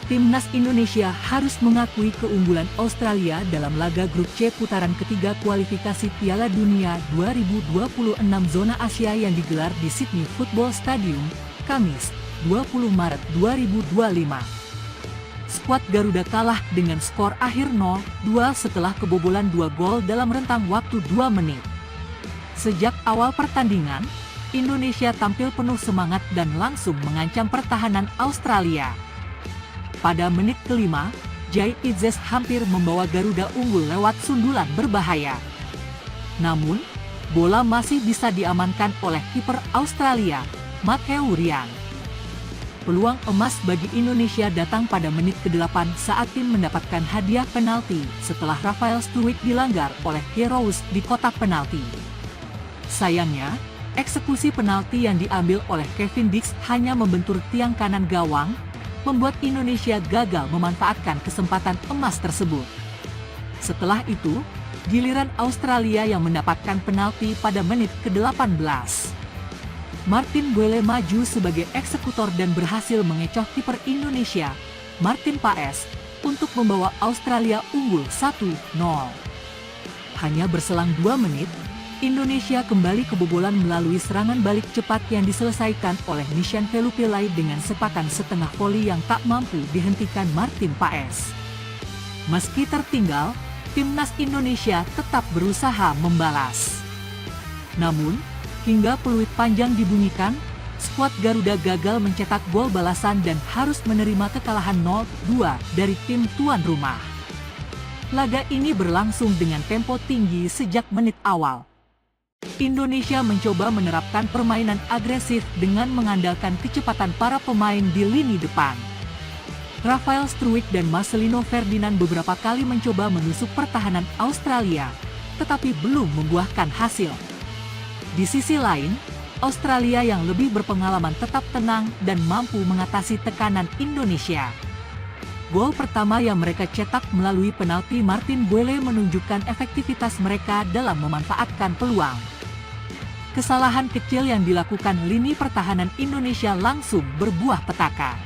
Timnas Indonesia harus mengakui keunggulan Australia dalam laga grup C putaran ketiga kualifikasi Piala Dunia 2026 zona Asia yang digelar di Sydney Football Stadium, Kamis, 20 Maret 2025. Skuad Garuda kalah dengan skor akhir 0-2 setelah kebobolan 2 gol dalam rentang waktu 2 menit. Sejak awal pertandingan, Indonesia tampil penuh semangat dan langsung mengancam pertahanan Australia. Pada menit kelima, Jai Idzes hampir membawa Garuda unggul lewat sundulan berbahaya. Namun, bola masih bisa diamankan oleh kiper Australia, Matthew Ryan. Peluang emas bagi Indonesia datang pada menit ke-8 saat tim mendapatkan hadiah penalti setelah Rafael Struijk dilanggar oleh Kerouz di kotak penalti. Sayangnya, eksekusi penalti yang diambil oleh Kevin Dix hanya membentur tiang kanan gawang, membuat Indonesia gagal memanfaatkan kesempatan emas tersebut. Setelah itu, giliran Australia yang mendapatkan penalti pada menit ke-18. Martin Boele maju sebagai eksekutor dan berhasil mengecoh kiper Indonesia, Martin Paes, untuk membawa Australia unggul 1-0. Hanya berselang 2 menit, Indonesia kembali kebobolan melalui serangan balik cepat yang diselesaikan oleh Nishan Velupillai dengan sepakan setengah voli yang tak mampu dihentikan Martin Paes. Meski tertinggal, Timnas Indonesia tetap berusaha membalas. Namun, hingga peluit panjang dibunyikan, skuad Garuda gagal mencetak gol balasan dan harus menerima kekalahan 0-2 dari tim tuan rumah. Laga ini berlangsung dengan tempo tinggi sejak menit awal. Indonesia mencoba menerapkan permainan agresif dengan mengandalkan kecepatan para pemain di lini depan. Rafael Struijk dan Marcelino Ferdinand beberapa kali mencoba menusuk pertahanan Australia, tetapi belum membuahkan hasil. Di sisi lain, Australia yang lebih berpengalaman tetap tenang dan mampu mengatasi tekanan Indonesia. Gol pertama yang mereka cetak melalui penalti Martin Boele menunjukkan efektivitas mereka dalam memanfaatkan peluang. Kesalahan kecil yang dilakukan lini pertahanan Indonesia langsung berbuah petaka.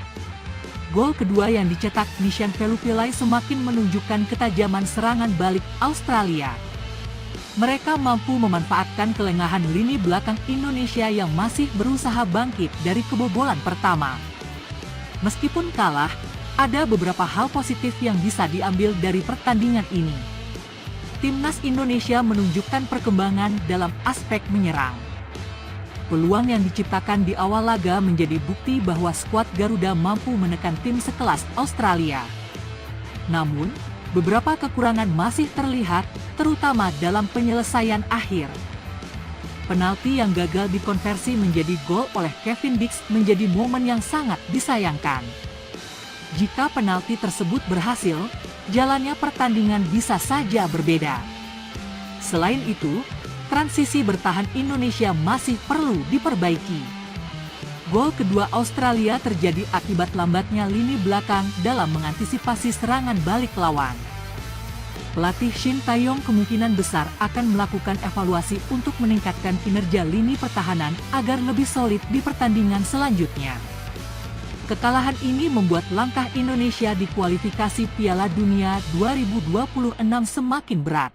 Gol kedua yang dicetak Nishan Velupillai semakin menunjukkan ketajaman serangan balik Australia. Mereka mampu memanfaatkan kelengahan lini belakang Indonesia yang masih berusaha bangkit dari kebobolan pertama. Meskipun kalah, ada beberapa hal positif yang bisa diambil dari pertandingan ini. Timnas Indonesia menunjukkan perkembangan dalam aspek menyerang. Peluang yang diciptakan di awal laga menjadi bukti bahwa skuad Garuda mampu menekan tim sekelas Australia. Namun, beberapa kekurangan masih terlihat, terutama dalam penyelesaian akhir. Penalti yang gagal dikonversi menjadi gol oleh Kevin Dix menjadi momen yang sangat disayangkan. Jika penalti tersebut berhasil, jalannya pertandingan bisa saja berbeda. Selain itu, transisi bertahan Indonesia masih perlu diperbaiki. Gol kedua Australia terjadi akibat lambatnya lini belakang dalam mengantisipasi serangan balik lawan. Pelatih Shin Tae-yong kemungkinan besar akan melakukan evaluasi untuk meningkatkan kinerja lini pertahanan agar lebih solid di pertandingan selanjutnya. Kekalahan ini membuat langkah Indonesia di kualifikasi Piala Dunia 2026 semakin berat.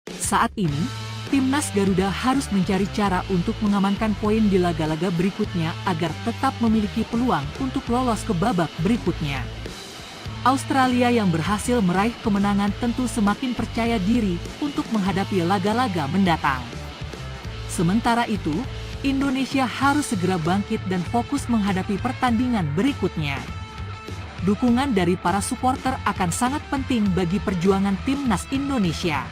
Saat ini, Timnas Garuda harus mencari cara untuk mengamankan poin di laga-laga berikutnya agar tetap memiliki peluang untuk lolos ke babak berikutnya. Australia yang berhasil meraih kemenangan tentu semakin percaya diri untuk menghadapi laga-laga mendatang. Sementara itu, Indonesia harus segera bangkit dan fokus menghadapi pertandingan berikutnya. Dukungan dari para supporter akan sangat penting bagi perjuangan Timnas Indonesia.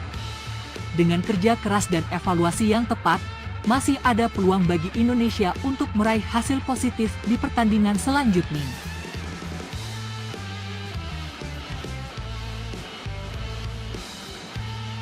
Dengan kerja keras dan evaluasi yang tepat, masih ada peluang bagi Indonesia untuk meraih hasil positif di pertandingan selanjutnya.